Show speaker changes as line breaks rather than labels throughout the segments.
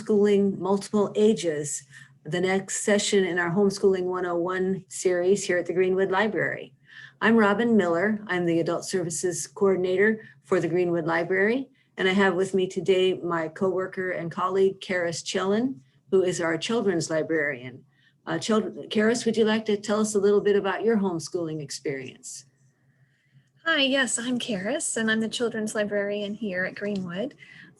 Homeschooling Multiple Ages, the next session in our Homeschooling 101 series here at the Greenwood Library. I'm Robin Miller. I'm the Adult Services Coordinator for the Greenwood Library, and I have with me today my coworker and colleague, Karis Chillen, who is our children's librarian. Karis, would you like to tell us a little bit about your homeschooling experience?
Hi, yes, I'm Karis, and I'm the children's librarian here at Greenwood.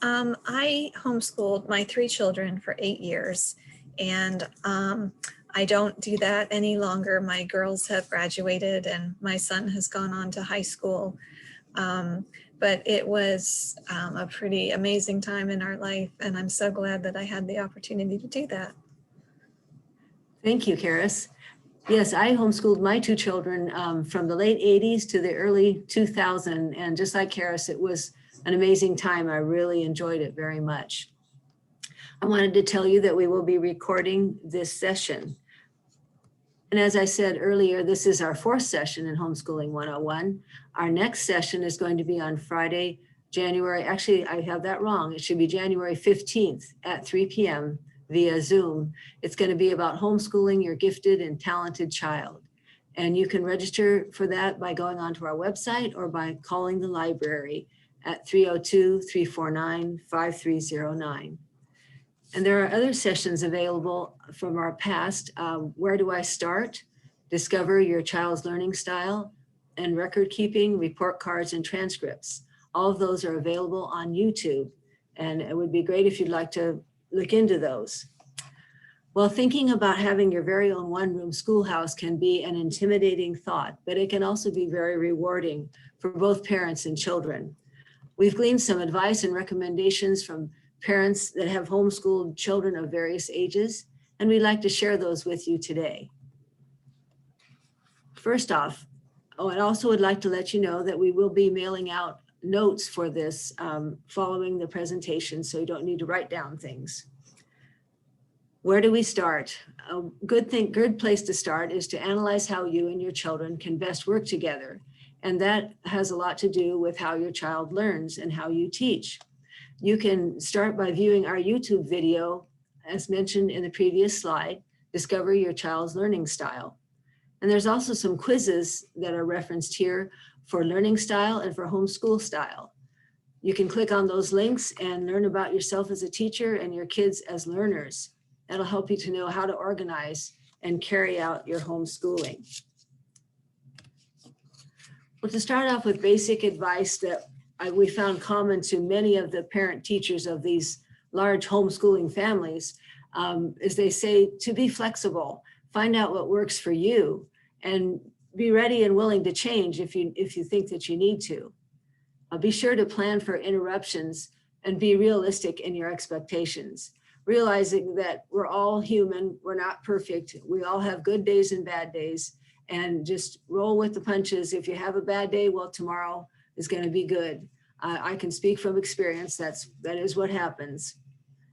I homeschooled my 3 children for 8 years, and I don't do that any longer. My girls have graduated and my son has gone on to high school. But it was a pretty amazing time in our life, and I'm so glad that I had the opportunity to do that.
Thank you, Karis. Yes, I homeschooled my 2 children from the late 80s to the early 2000s. And just like Karis, it was an amazing time. I really enjoyed it very much. I wanted to tell you that we will be recording this session. And as I said earlier, this is our 4th session in Homeschooling 101. Our next session is going to be on Friday, actually, I have that wrong. It should be January 15th at 3 p.m. via Zoom. It's going to be about homeschooling your gifted and talented child. And you can register for that by going onto our website or by calling the library at 302-349-5309. And there are other sessions available from our past. Where do I start? Discover your child's learning style, and record keeping, report cards, and transcripts. All of those are available on YouTube. And it would be great if you'd like to look into those. Well, thinking about having your very own one-room schoolhouse can be an intimidating thought, but it can also be very rewarding for both parents and children. We've gleaned some advice and recommendations from parents that have homeschooled children of various ages, and we'd like to share those with you today. First off, I also would like to let you know that we will be mailing out notes for this following the presentation, so you don't need to write down things. Where do we start? A good place to start is to analyze how you and your children can best work together. And that has a lot to do with how your child learns and how you teach. You can start by viewing our YouTube video, as mentioned in the previous slide, Discover Your Child's Learning Style. And there's also some quizzes that are referenced here for learning style and for homeschool style. You can click on those links and learn about yourself as a teacher and your kids as learners. That'll help you to know how to organize and carry out your homeschooling. Well, to start off with basic advice that we found common to many of the parent teachers of these large homeschooling families, is they say to be flexible, find out what works for you, and be ready and willing to change if you think that you need to. Be sure to plan for interruptions and be realistic in your expectations, realizing that we're all human, we're not perfect, we all have good days and bad days, and just roll with the punches. If you have a bad day, well, tomorrow is going to be good. I can speak from experience, that is what happens.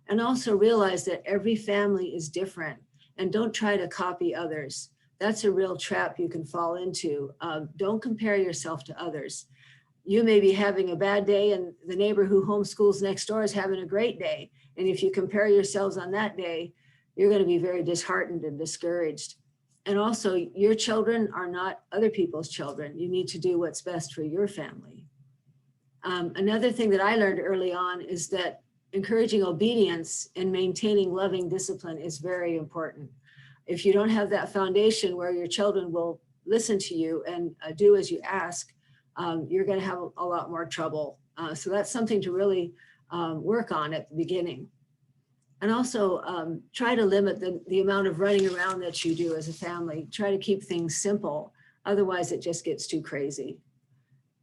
And also realize that every family is different, and don't try to copy others. That's a real trap you can fall into. Don't compare yourself to others. You may be having a bad day and the neighbor who homeschools next door is having a great day. And if you compare yourselves on that day, you're going to be very disheartened and discouraged. And also, your children are not other people's children. You need to do what's best for your family. Another thing that I learned early on is that encouraging obedience and maintaining loving discipline is very important. If you don't have that foundation where your children will listen to you and do as you ask, you're going to have a lot more trouble. So that's something to really work on at the beginning. And also try to limit the amount of running around that you do as a family. Try to keep things simple. Otherwise, it just gets too crazy.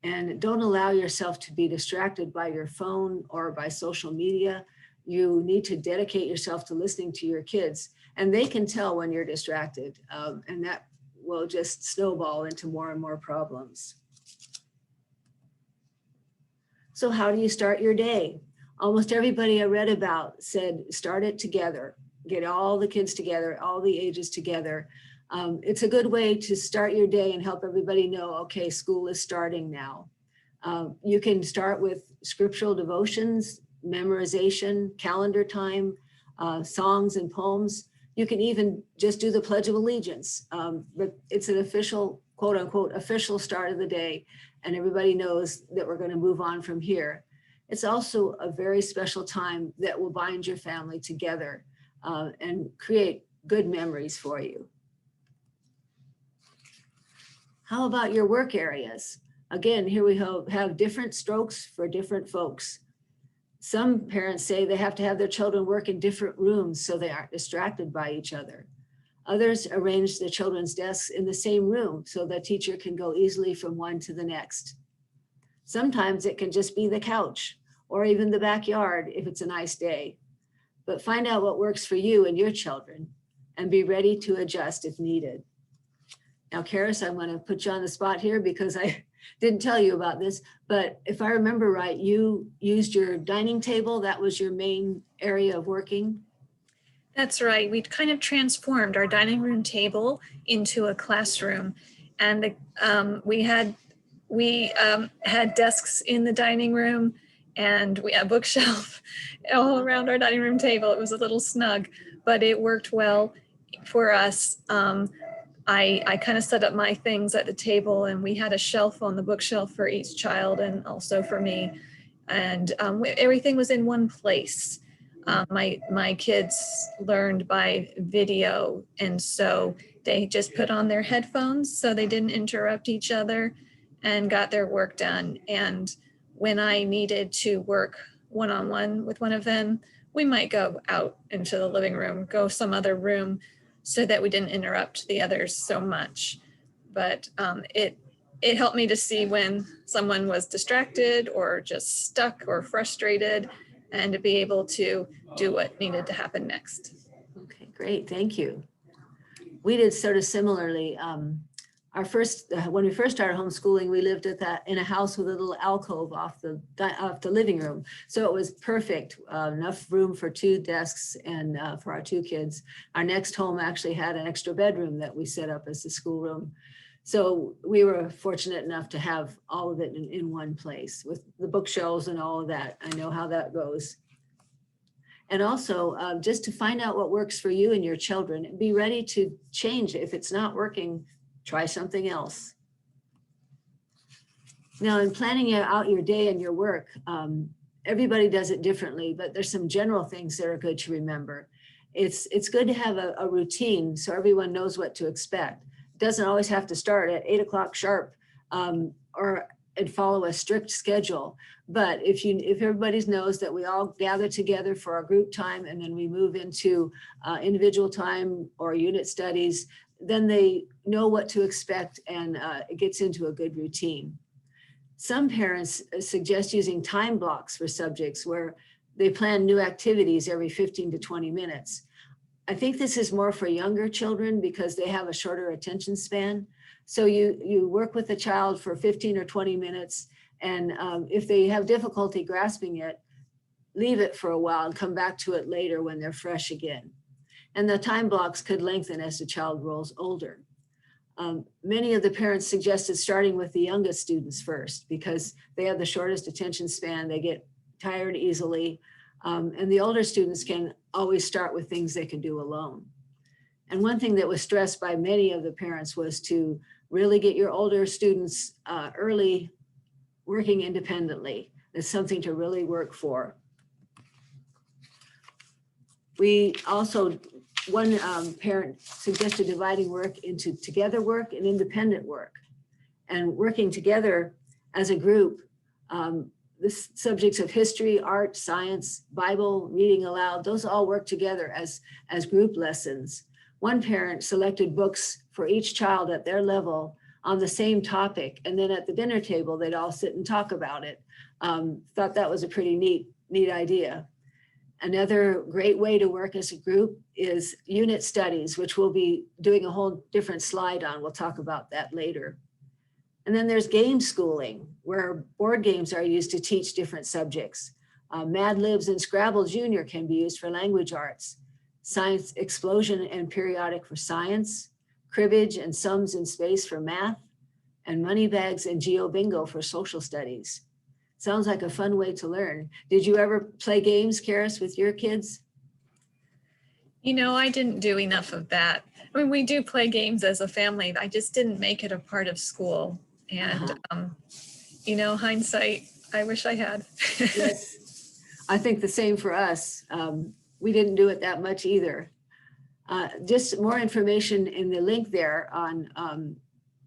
And don't allow yourself to be distracted by your phone or by social media. You need to dedicate yourself to listening to your kids. And they can tell when you're distracted. And that will just snowball into more and more problems. So how do you start your day? Almost everybody I read about said, start it together. Get all the kids together, all the ages together. It's a good way to start your day and help everybody know, okay, school is starting now. You can start with scriptural devotions, memorization, calendar time, songs and poems. You can even just do the Pledge of Allegiance, but it's an official, quote unquote, official start of the day, and everybody knows that we're going to move on from here. It's also a very special time that will bind your family together and create good memories for you. How about your work areas? Again, here we have different strokes for different folks. Some parents say they have to have their children work in different rooms so they aren't distracted by each other. Others arrange the children's desks in the same room so the teacher can go easily from one to the next. Sometimes it can just be the couch or even the backyard if it's a nice day. But find out what works for you and your children and be ready to adjust if needed. Now, Karis, I'm going to put you on the spot here because I didn't tell you about this, but if I remember right, you used your dining table. That was your main area of working.
That's right. We kind of transformed our dining room table into a classroom, and we had desks in the dining room, and we had a bookshelf all around our dining room table. It was a little snug, but it worked well for us. I kind of set up my things at the table, and we had a shelf on the bookshelf for each child and also for me. And everything was in one place. My kids learned by video, and so they just put on their headphones so they didn't interrupt each other and got their work done. And when I needed to work one-on-one with one of them, we might go out into the living room, go some other room, so that we didn't interrupt the others so much. But it helped me to see when someone was distracted or just stuck or frustrated, and to be able to do what needed to happen next.
Okay, great, thank you. We did sort of similarly. When we first started homeschooling, we lived in a house with a little alcove off the living room. So it was perfect, enough room for 2 desks and for our 2 kids. Our next home actually had an extra bedroom that we set up as the schoolroom. So we were fortunate enough to have all of it in one place with the bookshelves and all of that. I know how that goes. And also just to find out what works for you and your children, and be ready to change. If it's not working, try something else. Now, in planning out your day and your work, everybody does it differently, but there's some general things that are good to remember. It's good to have a routine so everyone knows what to expect. It doesn't always have to start at 8 o'clock sharp and follow a strict schedule. But if everybody knows that we all gather together for our group time and then we move into individual time or unit studies, then they know what to expect, and it gets into a good routine. Some parents suggest using time blocks for subjects where they plan new activities every 15 to 20 minutes. I think this is more for younger children because they have a shorter attention span. So you work with the child for 15 or 20 minutes, and if they have difficulty grasping it, leave it for a while and come back to it later when they're fresh again. And the time blocks could lengthen as the child grows older. Many of the parents suggested starting with the youngest students first because they have the shortest attention span, they get tired easily, and the older students can always start with things they can do alone. And one thing that was stressed by many of the parents was to really get your older students early working independently. It's something to really work for. We also, one parent suggested dividing work into together work and independent work, and working together as a group. The subjects of history, art, science, Bible, reading aloud, those all work together as group lessons. One parent selected books for each child at their level on the same topic, and then at the dinner table, they'd all sit and talk about it. Thought that was a pretty neat idea. Another great way to work as a group is unit studies, which we'll be doing a whole different slide on. We'll talk about that later. And then there's game schooling, where board games are used to teach different subjects. Mad Libs and Scrabble Junior can be used for language arts, Science Explosion and Periodic for science, Cribbage and Sums in Space for math, and Money Bags and Geo Bingo for social studies. Sounds like a fun way to learn. Did you ever play games, Karis, with your kids?
I didn't do enough of that. I mean, we do play games as a family. I just didn't make it a part of school. And, hindsight, I wish I had.
Yes, I think the same for us. We didn't do it that much either. Just more information in the link there on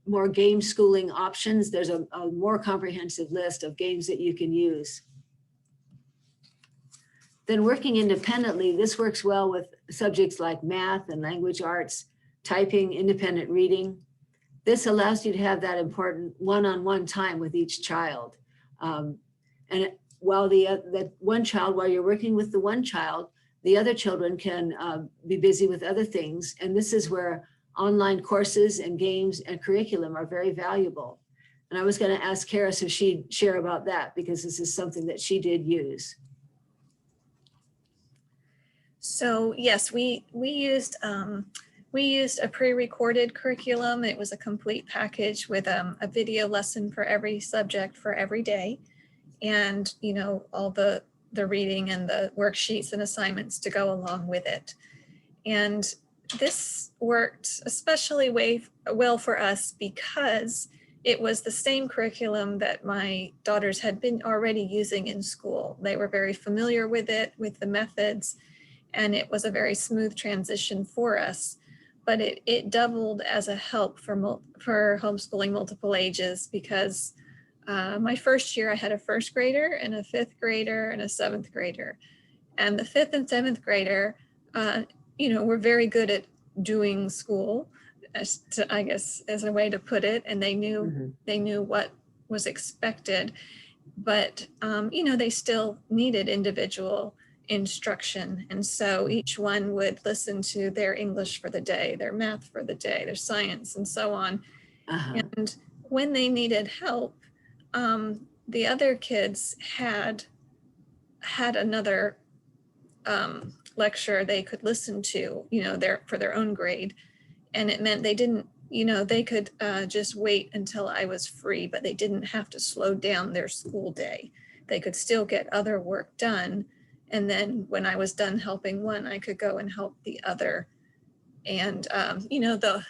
more game schooling options. There's a more comprehensive list of games that you can use. Then working independently, this works well with subjects like math and language arts, typing, independent reading. This allows you to have that important one-on-one time with each child. And while while you're working with the one child, the other children can be busy with other things. And this is where online courses and games and curriculum are very valuable. And I was going to ask Karis if she'd share about that, because this is something that she did use.
So yes, we used a pre-recorded curriculum. It was a complete package with a video lesson for every subject for every day, and all the reading and the worksheets and assignments to go along with it. And this worked especially well for us because it was the same curriculum that my daughters had been already using in school. They were very familiar with it, with the methods, and it was a very smooth transition for us. But it doubled as a help for homeschooling multiple ages, because my first year I had a first grader and a fifth grader and a seventh grader. And the fifth and seventh grader, were very good at doing school, I guess, as a way to put it. And they knew what was expected, but, they still needed individual instruction. And so each one would listen to their English for the day, their math for the day, their science, and so on. And when they needed help, the other kids had another lecture they could listen to, for their own grade. And it meant they didn't, they could just wait until I was free, but they didn't have to slow down their school day. They could still get other work done. And then when I was done helping one, I could go and help the other. And, the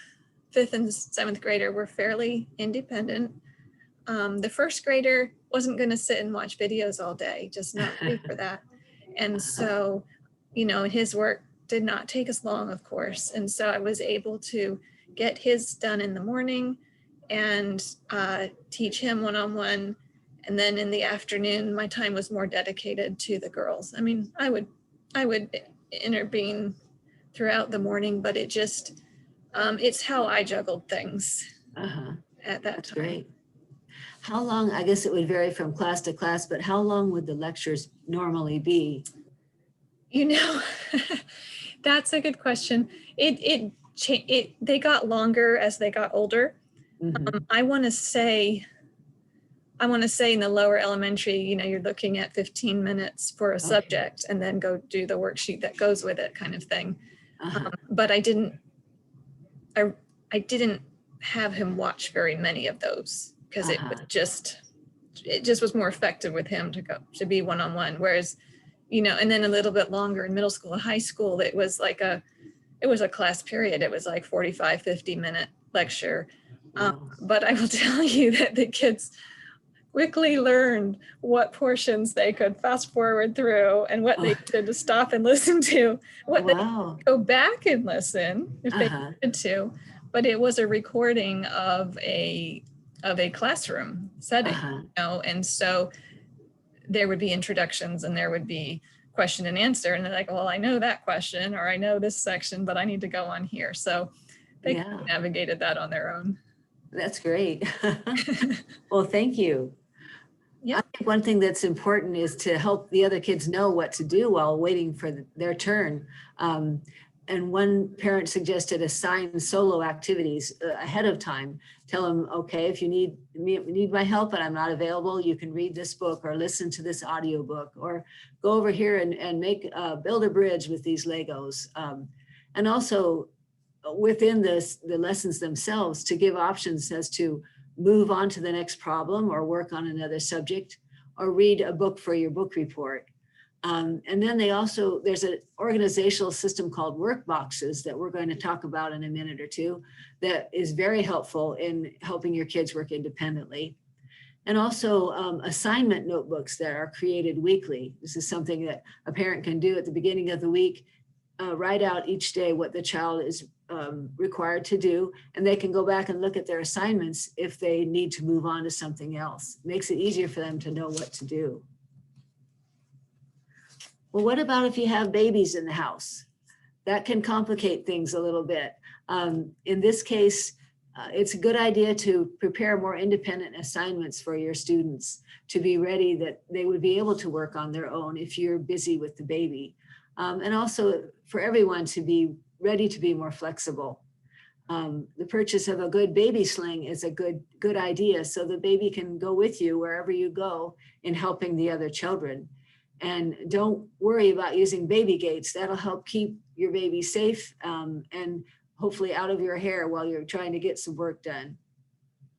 fifth and seventh grader were fairly independent. The first grader wasn't going to sit and watch videos all day, just not free for that. And so, his work did not take as long, of course. And so I was able to get his done in the morning and teach him one-on-one. And then in the afternoon, my time was more dedicated to the girls. I mean, I would intervene throughout the morning, but it just, it's how I juggled things at that
That's
time.
Great. How long, I guess it would vary from class to class, but how long would the lectures normally be?
That's a good question. They got longer as they got older. I want to say in the lower elementary, you're looking at 15 minutes for a subject and then go do the worksheet that goes with it, kind of thing. But I didn't have him watch very many of those, because it just was more effective with him to be one-on-one. Whereas, and then a little bit longer in middle school and high school, it was a class period. It was like 45, 50-minute lecture. But I will tell you that the kids quickly learned what portions they could fast forward through and what they could stop and listen to, what they could go back and listen if they wanted to. But it was a recording of a classroom setting, and so there would be introductions and there would be question and answer, and they're like, well, I know that question, or I know this section, but I need to go on here. So they navigated that on their own.
That's great. Well, thank you. Yeah. I think one thing that's important is to help the other kids know what to do while waiting for their turn. And one parent suggested assign solo activities ahead of time. Tell them, okay, if you need my help and I'm not available, you can read this book or listen to this audiobook, or go over here and build a bridge with these Legos. And also within the lessons themselves, to give options as to move on to the next problem, or work on another subject, or read a book for your book report. And then there's an organizational system called work boxes that we're going to talk about in a minute or two that is very helpful in helping your kids work independently. And also assignment notebooks that are created weekly. This is something that a parent can do at the beginning of the week, write out each day what the child is required to do, and they can go back and look at their assignments if they need to move on to something else. It makes it easier for them to know what to do. Well, what about if you have babies in the house? That can complicate things a little bit. In this case, it's a good idea to prepare more independent assignments for your students to be ready that they would be able to work on their own if you're busy with the baby. And also for everyone to be ready to be more flexible. The purchase of a good baby sling is a good idea, so the baby can go with you wherever you go in helping the other children. And don't worry about using baby gates. That'll help keep your baby safe and hopefully out of your hair while you're trying to get some work done.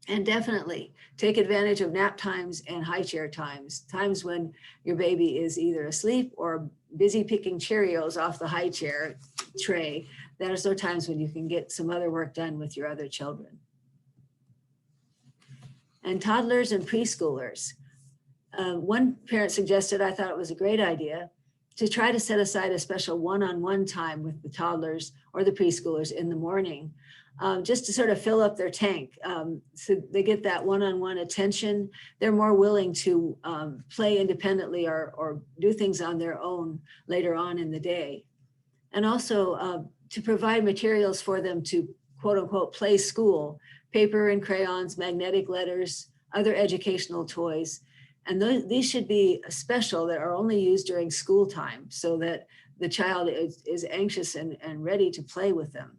And definitely take advantage of nap times and high chair times when your baby is either asleep or busy picking Cheerios off the high chair tray. Those are times when you can get some other work done with your other children. And toddlers and preschoolers. One parent suggested, I thought it was a great idea, to try to set aside a special one-on-one time with the toddlers or the preschoolers in the morning, just to sort of fill up their tank. So they get that one-on-one attention. They're more willing to play independently or do things on their own later on in the day. And also to provide materials for them to quote unquote play school, paper and crayons, magnetic letters, other educational toys. And these should be special that are only used during school time so that the child is anxious and ready to play with them.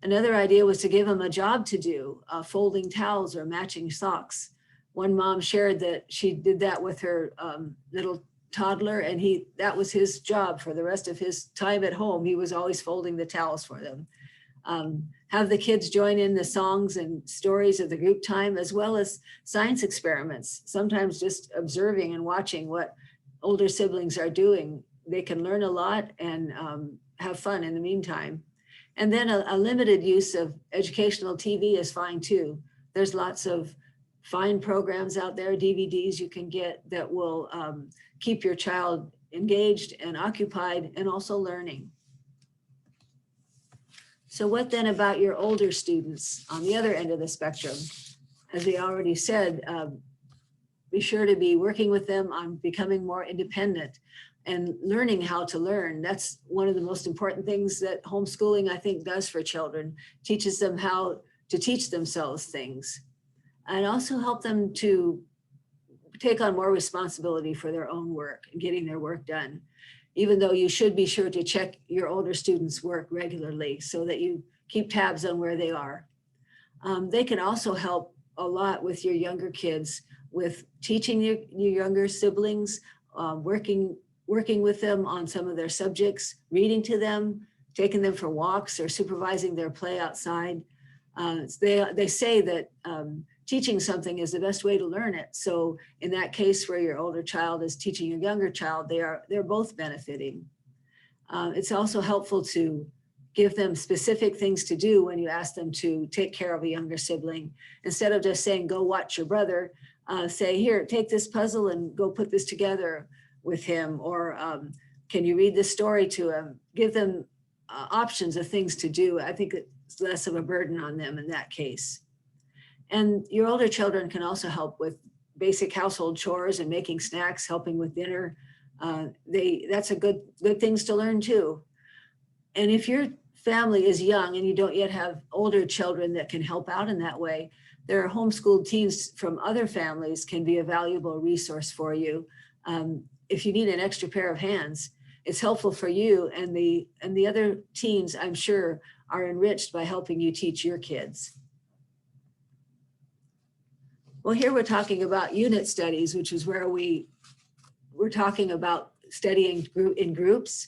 Another idea was to give them a job to do, folding towels or matching socks. One mom shared that she did that with her little toddler, and that was his job for the rest of his time at home. He was always folding the towels for them. Have the kids join in the songs and stories of the group time, as well as science experiments. Sometimes just observing and watching what older siblings are doing, they can learn a lot and have fun in the meantime. And then a limited use of educational TV is fine too. There's lots of fine programs out there, DVDs you can get that will keep your child engaged and occupied and also learning. So what then about your older students on the other end of the spectrum? As we already said, be sure to be working with them on becoming more independent and learning how to learn. That's one of the most important things that homeschooling, I think, does for children, teaches them how to teach themselves things, and also help them to take on more responsibility for their own work and getting their work done. Even though you should be sure to check your older students' work regularly so that you keep tabs on where they are. They can also help a lot with your younger kids, with teaching your younger siblings, working with them on some of their subjects, reading to them, taking them for walks, or supervising their play outside. They say that teaching something is the best way to learn it. So in that case where your older child is teaching your younger child, they're both benefiting. It's also helpful to give them specific things to do when you ask them to take care of a younger sibling. Instead of just saying, go watch your brother, say, here, take this puzzle and go put this together with him. Or can you read this story to him? Give them options of things to do. I think it's less of a burden on them in that case. And your older children can also help with basic household chores and making snacks, helping with dinner. That's a good things to learn too. And if your family is young and you don't yet have older children that can help out in that way, there are homeschooled teens from other families can be a valuable resource for you. If you need an extra pair of hands, it's helpful for you, and the other teens, I'm sure, are enriched by helping you teach your kids. Well, here we're talking about unit studies, which is where we're talking about studying in groups.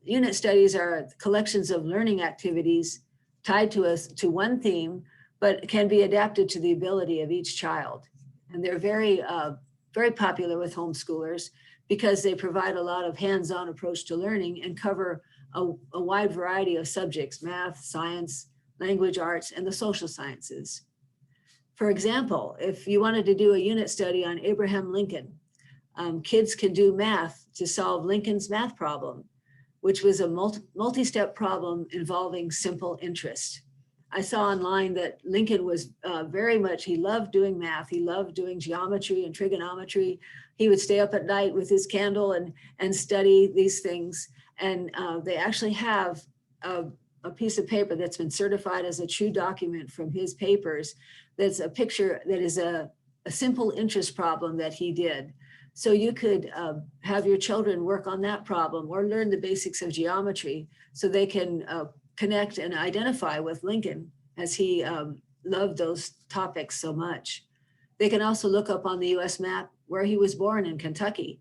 Unit studies are collections of learning activities tied to one theme, but can be adapted to the ability of each child. And they're very popular with homeschoolers because they provide a lot of hands-on approach to learning and cover a wide variety of subjects: math, science, language arts, and the social sciences. For example, if you wanted to do a unit study on Abraham Lincoln, kids can do math to solve Lincoln's math problem, which was a multi-step problem involving simple interest. I saw online that Lincoln was he loved doing math. He loved doing geometry and trigonometry. He would stay up at night with his candle and study these things. And they actually have a piece of paper that's been certified as a true document from his papers. That's a picture that is a simple interest problem that he did. So you could have your children work on that problem or learn the basics of geometry so they can connect and identify with Lincoln, as he loved those topics so much. They can also look up on the US map where he was born in Kentucky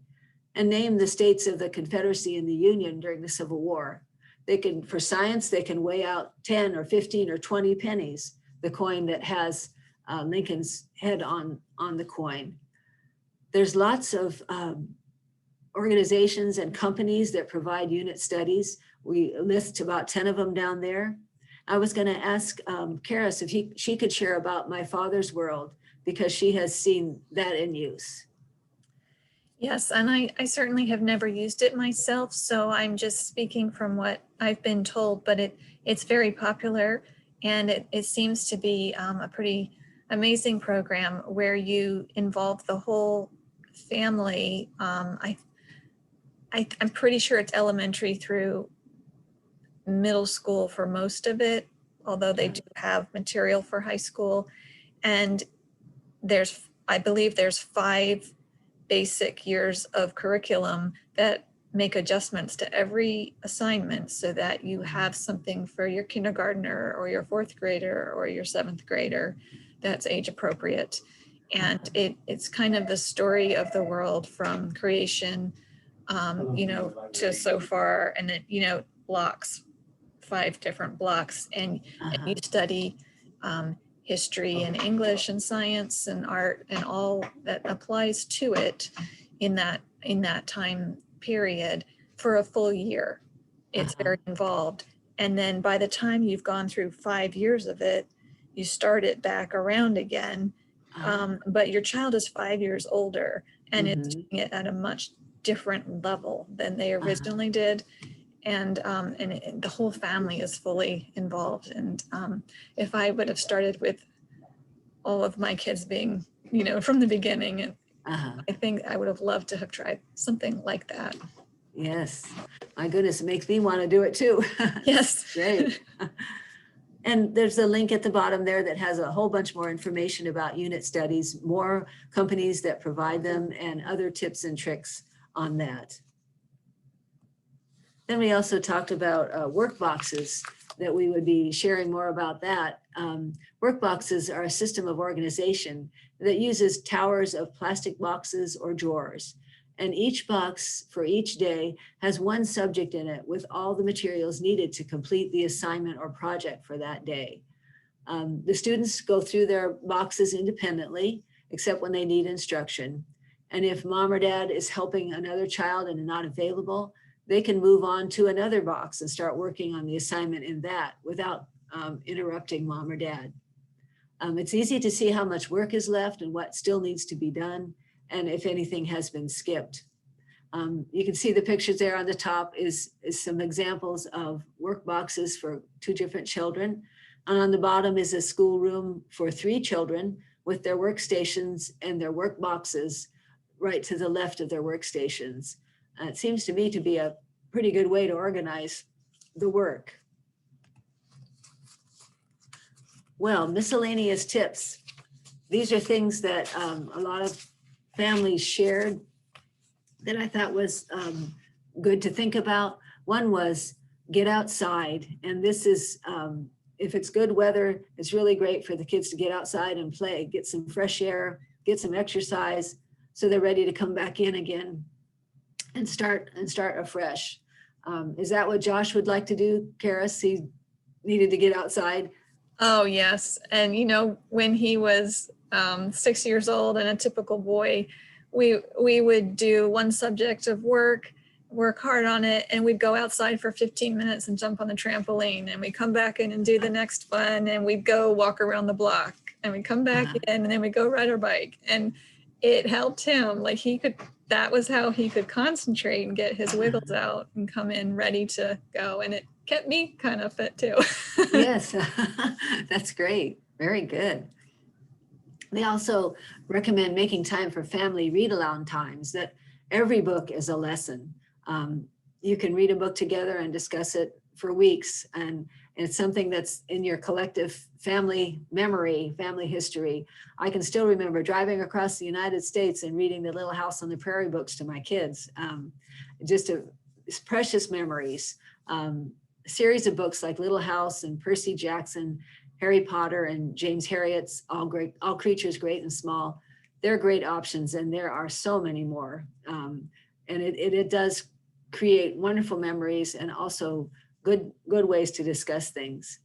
and name the states of the Confederacy and the Union during the Civil War. They can, for science, they can weigh out 10 or 15 or 20 pennies, the coin that has Lincoln's head on the coin. There's lots of organizations and companies that provide unit studies. We list about 10 of them down there. I was going to ask Karis if she could share about My Father's World, because she has seen that in use.
Yes, and I certainly have never used it myself, so I'm just speaking from what I've been told, but it's very popular, and it seems to be a pretty amazing program where you involve the whole family. I'm pretty sure it's elementary through middle school for most of it, although they do have material for high school. And I believe there's 5 basic years of curriculum that make adjustments to every assignment so that you have something for your kindergartner or your 4th grader or your 7th grader that's age appropriate. And it's kind of the story of the world from creation, to so far, and it, blocks 5 different blocks, and you study history and English and science and art and all that applies to it in that time period for a full year. It's very involved. And then by the time you've gone through 5 years of it, you start it back around again. But your child is 5 years older and it's doing it at a much different level than they originally did. And the whole family is fully involved. And if I would have started with all of my kids being, from the beginning, and I think I would have loved to have tried something like that.
Yes, my goodness, it makes me want to do it too.
Yes.
Great. And there's a link at the bottom there that has a whole bunch more information about unit studies, more companies that provide them, and other tips and tricks on that. Then we also talked about work boxes, that we would be sharing more about that. Work boxes are a system of organization that uses towers of plastic boxes or drawers. And each box for each day has one subject in it with all the materials needed to complete the assignment or project for that day. The students go through their boxes independently, except when they need instruction. And if mom or dad is helping another child and not available, they can move on to another box and start working on the assignment in that without interrupting mom or dad. It's easy to see how much work is left and what still needs to be done, and if anything has been skipped. You can see the pictures there on the top is some examples of work boxes for 2 different children. And on the bottom is a schoolroom for 3 children with their workstations and their work boxes right to the left of their workstations. It seems to me to be a pretty good way to organize the work. Well, miscellaneous tips. These are things that a lot of families shared that I thought was good to think about. One was get outside. And this is, if it's good weather, it's really great for the kids to get outside and play, get some fresh air, get some exercise, so they're ready to come back in again and start afresh. Is that what Josh would like to do, Karis? He needed to get outside.
Oh, yes. And, when he was 6 years old and a typical boy, we would do one subject of work hard on it, and we'd go outside for 15 minutes and jump on the trampoline, and we'd come back in and do the next one, and we'd go walk around the block, and we'd come back in, and then we'd go ride our bike. And it helped him, like that was how he could concentrate and get his wiggles out and come in ready to go. And it kept me kind of fit too.
Yes, that's great. Very good. They also recommend making time for family read-along times, that every book is a lesson. You can read a book together and discuss it for weeks, and it's something that's in your collective family memory, family history. I can still remember driving across the United States and reading the Little House on the Prairie books to my kids. It's precious memories. A series of books like Little House and Percy Jackson, Harry Potter and James Herriot's All Creatures Great and Small. They're great options, and there are so many more. And it does create wonderful memories and also good ways to discuss things.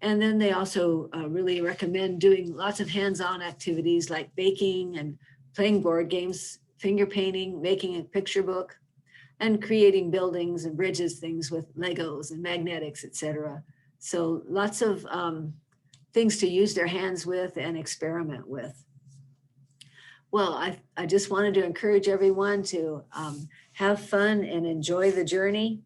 And then they also really recommend doing lots of hands-on activities like baking and playing board games, finger painting, making a picture book, and creating buildings and bridges, things with Legos and magnetics, etc. So lots of things to use their hands with and experiment with. Well, I just wanted to encourage everyone to have fun and enjoy the journey.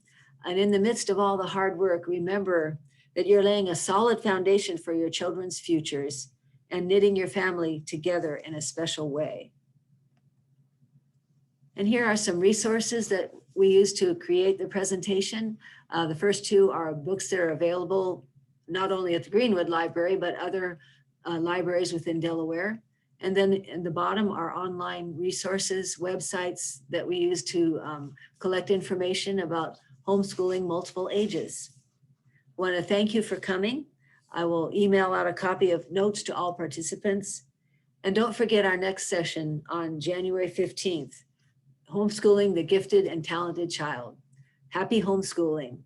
And in the midst of all the hard work, remember that you're laying a solid foundation for your children's futures and knitting your family together in a special way. And here are some resources that we use to create the presentation. The first two are books that are available not only at the Greenwood Library, but other libraries within Delaware. And then in the bottom are online resources, websites that we use to collect information about homeschooling multiple ages. I want to thank you for coming. I will email out a copy of notes to all participants. And don't forget our next session on January 15th, Homeschooling the Gifted and Talented Child. Happy homeschooling.